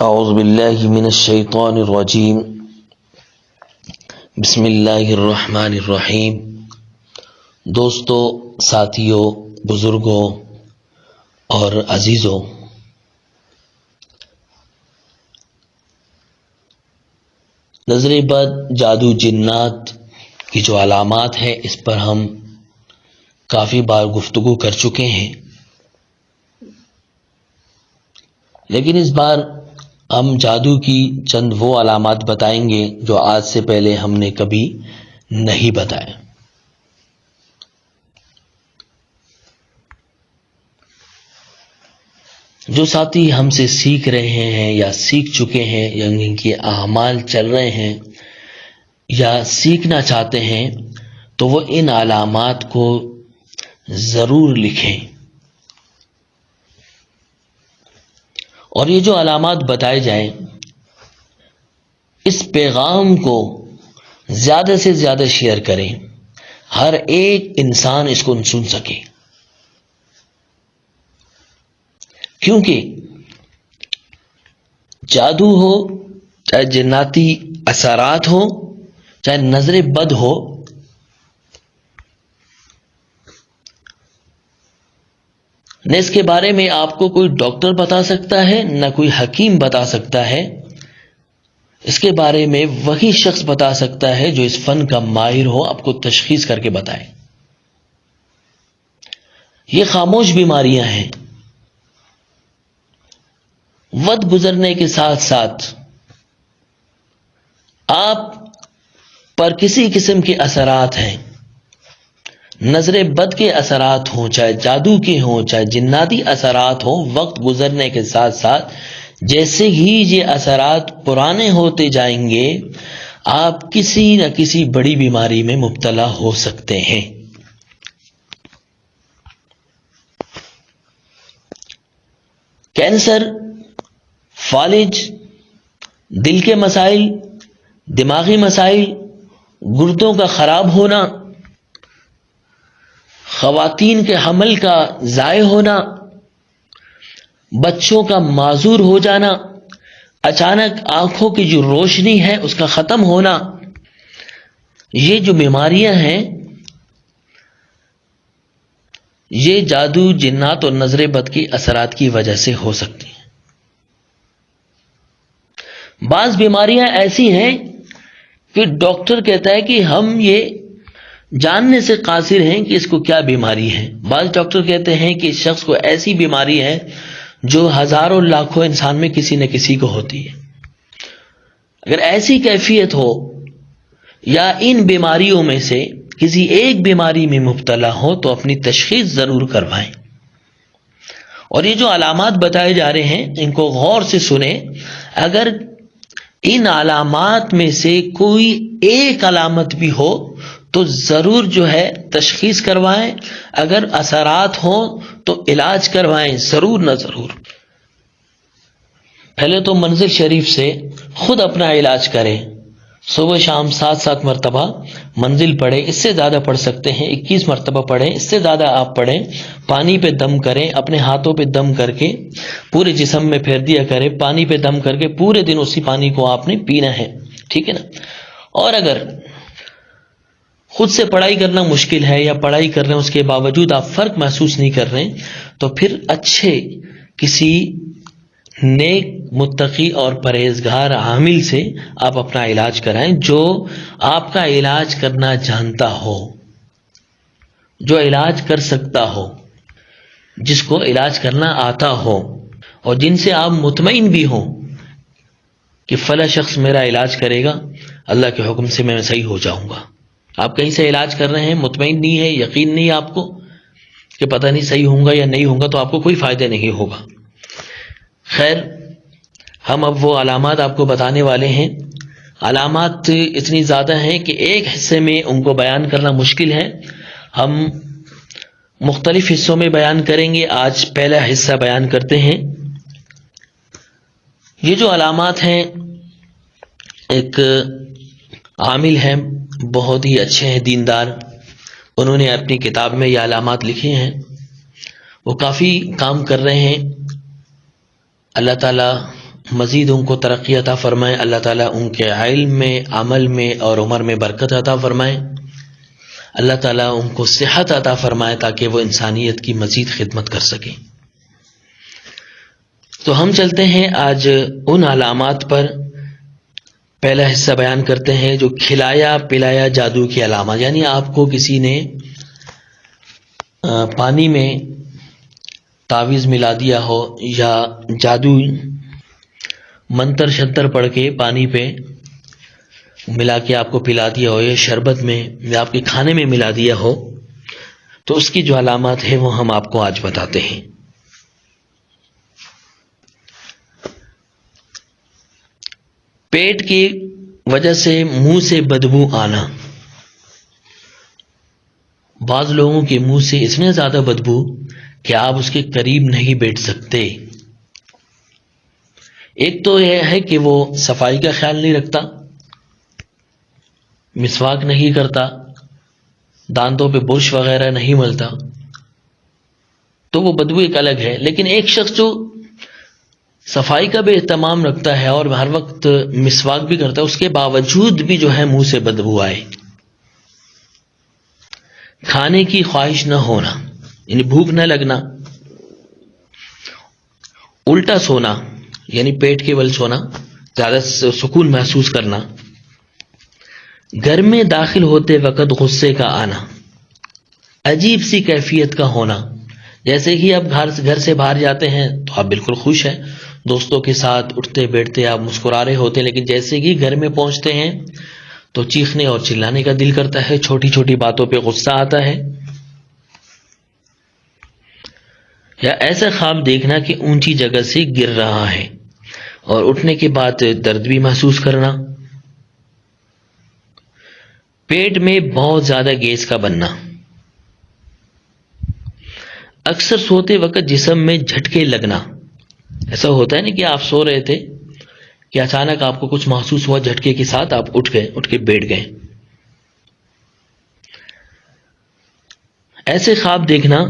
اعوذ باللہ من الشیطان الرجیم بسم اللہ الرحمن الرحیم۔ دوستو، ساتھیوں، بزرگوں اور عزیزوں، نظر بد، جادو، جنات کی جو علامات ہیں اس پر ہم کافی بار گفتگو کر چکے ہیں، لیکن اس بار ہم جادو کی چند وہ علامات بتائیں گے جو آج سے پہلے ہم نے کبھی نہیں بتائے۔ جو ساتھی ہم سے سیکھ رہے ہیں یا سیکھ چکے ہیں یا ان کے اعمال چل رہے ہیں یا سیکھنا چاہتے ہیں تو وہ ان علامات کو ضرور لکھیں، اور یہ جو علامات بتائے جائیں اس پیغام کو زیادہ سے زیادہ شیئر کریں، ہر ایک انسان اس کو سن سکے، کیونکہ جادو ہو، چاہے جناتی اثرات ہو، چاہے نظر بد ہو، نہ اس کے بارے میں آپ کو کوئی ڈاکٹر بتا سکتا ہے نہ کوئی حکیم بتا سکتا ہے۔ اس کے بارے میں وہی شخص بتا سکتا ہے جو اس فن کا ماہر ہو، آپ کو تشخیص کر کے بتائے۔ یہ خاموش بیماریاں ہیں، وقت گزرنے کے ساتھ ساتھ آپ پر کسی قسم کے اثرات ہیں، نظر بد کے اثرات ہوں، چاہے جادو کے ہوں، چاہے جناتی اثرات ہوں، وقت گزرنے کے ساتھ ساتھ جیسے ہی یہ اثرات پرانے ہوتے جائیں گے آپ کسی نہ کسی بڑی بیماری میں مبتلا ہو سکتے ہیں۔ کینسر، فالج، دل کے مسائل، دماغی مسائل، گردوں کا خراب ہونا، خواتین کے حمل کا ضائع ہونا، بچوں کا معذور ہو جانا، اچانک آنکھوں کی جو روشنی ہے اس کا ختم ہونا، یہ جو بیماریاں ہیں یہ جادو، جنات اور نظر بد کے اثرات کی وجہ سے ہو سکتی ہیں۔ بعض بیماریاں ایسی ہیں کہ ڈاکٹر کہتا ہے کہ ہم یہ جاننے سے قاصر ہیں کہ اس کو کیا بیماری ہے۔ بعض ڈاکٹر کہتے ہیں کہ اس شخص کو ایسی بیماری ہے جو ہزاروں لاکھوں انسان میں کسی نہ کسی کو ہوتی ہے۔ اگر ایسی کیفیت ہو یا ان بیماریوں میں سے کسی ایک بیماری میں مبتلا ہو تو اپنی تشخیص ضرور کروائیں، اور یہ جو علامات بتائے جا رہے ہیں ان کو غور سے سنیں۔ اگر ان علامات میں سے کوئی ایک علامت بھی ہو تو ضرور جو ہے تشخیص کروائیں، اگر اثرات ہوں تو علاج کروائیں، ضرور نہ ضرور۔ پہلے تو منزل شریف سے خود اپنا علاج کریں، صبح شام 7 مرتبہ منزل پڑھیں، اس سے زیادہ پڑھ سکتے ہیں 21 مرتبہ پڑھیں، اس سے زیادہ آپ پڑھیں۔ پانی پہ دم کریں، اپنے ہاتھوں پہ دم کر کے پورے جسم میں پھیر دیا کریں، پانی پہ دم کر کے پورے دن اسی پانی کو آپ نے پینا ہے، ٹھیک ہے نا۔ اور اگر خود سے پڑھائی کرنا مشکل ہے یا پڑھائی کر رہے ہیں اس کے باوجود آپ فرق محسوس نہیں کر رہے تو پھر اچھے کسی نیک، متقی اور پرہیزگار عامل سے آپ اپنا علاج کرائیں، جو آپ کا علاج کرنا جانتا ہو، جو علاج کر سکتا ہو، جس کو علاج کرنا آتا ہو، اور جن سے آپ مطمئن بھی ہوں کہ فلاں شخص میرا علاج کرے گا، اللہ کے حکم سے میں صحیح ہو جاؤں گا۔ آپ کہیں سے علاج کر رہے ہیں، مطمئن نہیں ہے، یقین نہیں آپ کو کہ پتہ نہیں صحیح ہوں گا یا نہیں ہوں گا، تو آپ کو کوئی فائدہ نہیں ہوگا۔ خیر، ہم اب وہ علامات آپ کو بتانے والے ہیں۔ علامات اتنی زیادہ ہیں کہ ایک حصے میں ان کو بیان کرنا مشکل ہے، ہم مختلف حصوں میں بیان کریں گے۔ آج پہلا حصہ بیان کرتے ہیں۔ یہ جو علامات ہیں، ایک عامل ہیں، بہت ہی اچھے ہیں، دیندار، انہوں نے اپنی کتاب میں یہ علامات لکھے ہیں، وہ کافی کام کر رہے ہیں۔ اللہ تعالیٰ مزید ان کو ترقی عطا فرمائے، اللہ تعالیٰ ان کے علم میں، عمل میں اور عمر میں برکت عطا فرمائے، اللہ تعالیٰ ان کو صحت عطا فرمائے تاکہ وہ انسانیت کی مزید خدمت کر سکیں۔ تو ہم چلتے ہیں آج ان علامات پر، پہلا حصہ بیان کرتے ہیں جو کھلایا پلایا جادو کی علامات، یعنی آپ کو کسی نے پانی میں تعویذ ملا دیا ہو یا جادو منتر شنتر پڑھ کے پانی پہ ملا کے آپ کو پلا دیا ہو، یا شربت میں یا آپ کے کھانے میں ملا دیا ہو، تو اس کی جو علامات ہیں وہ ہم آپ کو آج بتاتے ہیں۔ پیٹ کی وجہ سے منہ سے بدبو آنا، بعض لوگوں کے منہ سے اتنے زیادہ بدبو کہ آپ اس کے قریب نہیں بیٹھ سکتے۔ ایک تو یہ ہے کہ وہ صفائی کا خیال نہیں رکھتا، مسواک نہیں کرتا، دانتوں پہ برش وغیرہ نہیں ملتا، تو وہ بدبو ایک الگ ہے۔ لیکن ایک شخص جو صفائی کا بھی اہتمام رکھتا ہے اور ہر وقت مسواک بھی کرتا ہے، اس کے باوجود بھی جو ہے منہ سے بدبو آئے، کھانے کی خواہش نہ ہونا، یعنی بھوک نہ لگنا، الٹا سونا یعنی پیٹ کے بل سونا، زیادہ سکون محسوس کرنا، گھر میں داخل ہوتے وقت غصے کا آنا، عجیب سی کیفیت کا ہونا، جیسے ہی آپ گھر سے باہر جاتے ہیں تو آپ بالکل خوش ہیں، دوستوں کے ساتھ اٹھتے بیٹھتے آپ مسکرا رہے ہوتے ہیں، لیکن جیسے ہی گھر میں پہنچتے ہیں تو چیخنے اور چلانے کا دل کرتا ہے، چھوٹی چھوٹی باتوں پہ غصہ آتا ہے، یا ایسا خواب دیکھنا کہ اونچی جگہ سے گر رہا ہے اور اٹھنے کے بعد درد بھی محسوس کرنا، پیٹ میں بہت زیادہ گیس کا بننا، اکثر سوتے وقت جسم میں جھٹکے لگنا، ایسا ہوتا ہے نا کہ آپ سو رہے تھے کہ اچانک آپ کو کچھ محسوس ہوا، جھٹکے کے ساتھ آپ اٹھ کے بیٹھ گئے، ایسے خواب دیکھنا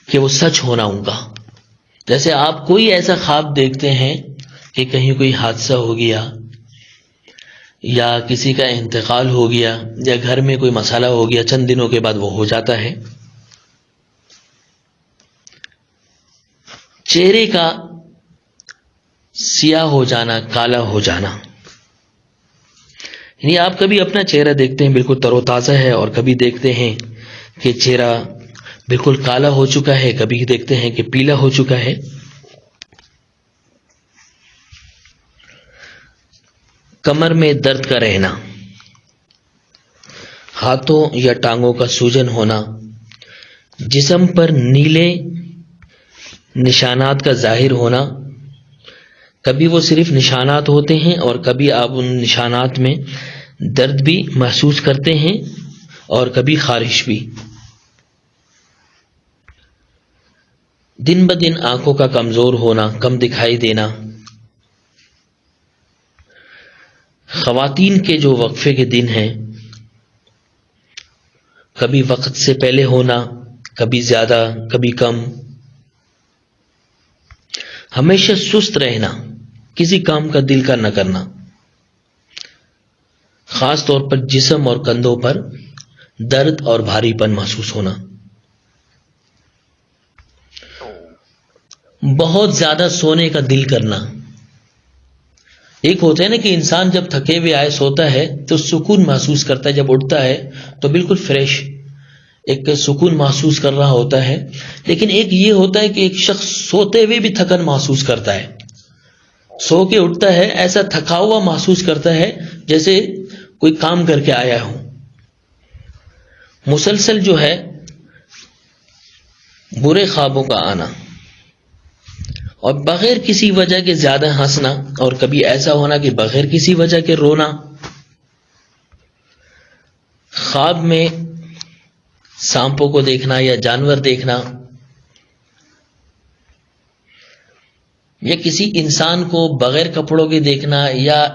کہ وہ سچ ہونا ان کا، جیسے آپ کوئی ایسا خواب دیکھتے ہیں کہ کہیں کوئی حادثہ ہو گیا یا کسی کا انتقال ہو گیا یا گھر میں کوئی مسئلہ ہو گیا، چند دنوں کے بعد وہ ہو جاتا ہے۔ چہرے کا سیاہ ہو جانا، کالا ہو جانا، یعنی آپ کبھی اپنا چہرہ دیکھتے ہیں بالکل تر و تازہ ہے، اور کبھی دیکھتے ہیں کہ چہرہ بالکل کالا ہو چکا ہے، کبھی دیکھتے ہیں کہ پیلا ہو چکا ہے۔ کمر میں درد کا رہنا، ہاتھوں یا ٹانگوں کا سوجن ہونا، جسم پر نیلے نشانات کا ظاہر ہونا، کبھی وہ صرف نشانات ہوتے ہیں اور کبھی آپ ان نشانات میں درد بھی محسوس کرتے ہیں اور کبھی خارش بھی۔ دن بدن آنکھوں کا کمزور ہونا، کم دکھائی دینا، خواتین کے جو وقفے کے دن ہیں، کبھی وقت سے پہلے ہونا، کبھی زیادہ کبھی کم، ہمیشہ سست رہنا، کسی کام کا دل کا نہ کرنا، خاص طور پر جسم اور کندھوں پر درد اور بھاری پن محسوس ہونا، بہت زیادہ سونے کا دل کرنا۔ ایک ہوتا ہے نا کہ انسان جب تھکے ہوئے آئے سوتا ہے تو سکون محسوس کرتا ہے، جب اٹھتا ہے تو بالکل فریش ایک سکون محسوس کر رہا ہوتا ہے، لیکن ایک یہ ہوتا ہے کہ ایک شخص سوتے ہوئے بھی تھکن محسوس کرتا ہے، سو کے اٹھتا ہے ایسا تھکا ہوا محسوس کرتا ہے جیسے کوئی کام کر کے آیا ہو۔ مسلسل جو ہے برے خوابوں کا آنا اور بغیر کسی وجہ کے زیادہ ہنسنا، اور کبھی ایسا ہونا کہ بغیر کسی وجہ کے رونا، خواب میں سانپوں کو دیکھنا یا جانور دیکھنا، یا کسی انسان کو بغیر کپڑوں کے دیکھنا، یا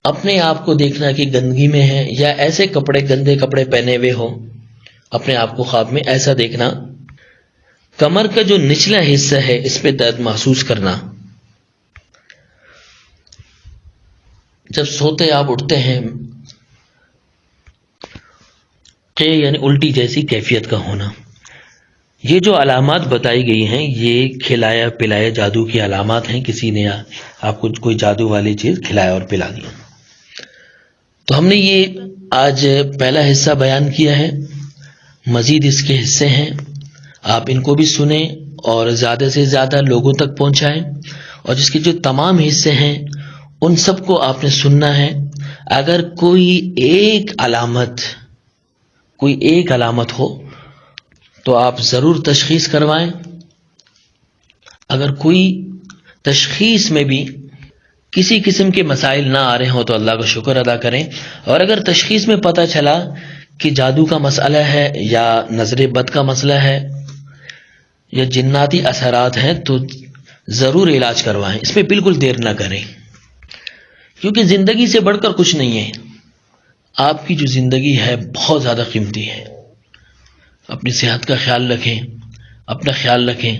اپنے آپ کو دیکھنا کہ گندگی میں ہے یا ایسے کپڑے گندے کپڑے پہنے ہوئے ہو، اپنے آپ کو خواب میں ایسا دیکھنا، کمر کا جو نچلا حصہ ہے اس پہ درد محسوس کرنا، جب سوتے آپ اٹھتے ہیں کہ یعنی الٹی جیسی کیفیت کا ہونا، یہ جو علامات بتائی گئی ہیں یہ کھلایا پلایا جادو کی علامات ہیں، کسی نے آپ کو کوئی جادو والی چیز کھلایا اور پلا دیا۔ تو ہم نے یہ آج پہلا حصہ بیان کیا ہے، مزید اس کے حصے ہیں، آپ ان کو بھی سنیں اور زیادہ سے زیادہ لوگوں تک پہنچائیں، اور جس کے جو تمام حصے ہیں ان سب کو آپ نے سننا ہے۔ اگر کوئی ایک علامت ہو تو آپ ضرور تشخیص کروائیں۔ اگر کوئی تشخیص میں بھی کسی قسم کے مسائل نہ آ رہے ہوں تو اللہ کا شکر ادا کریں، اور اگر تشخیص میں پتہ چلا کہ جادو کا مسئلہ ہے یا نظر بد کا مسئلہ ہے یا جناتی اثرات ہیں تو ضرور علاج کروائیں، اس میں بالکل دیر نہ کریں، کیونکہ زندگی سے بڑھ کر کچھ نہیں ہے۔ آپ کی جو زندگی ہے بہت زیادہ قیمتی ہے۔ اپنی صحت کا خیال رکھیں، اپنا خیال رکھیں،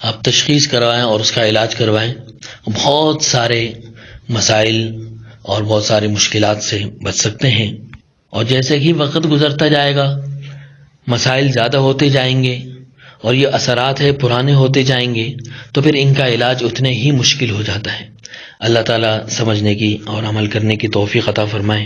آپ تشخیص کروائیں اور اس کا علاج کروائیں، بہت سارے مسائل اور بہت ساری مشکلات سے بچ سکتے ہیں۔ اور جیسے ہی وقت گزرتا جائے گا مسائل زیادہ ہوتے جائیں گے اور یہ اثرات ہے پرانے ہوتے جائیں گے تو پھر ان کا علاج اتنے ہی مشکل ہو جاتا ہے۔ اللہ تعالیٰ سمجھنے کی اور عمل کرنے کی توفیق عطا فرمائے۔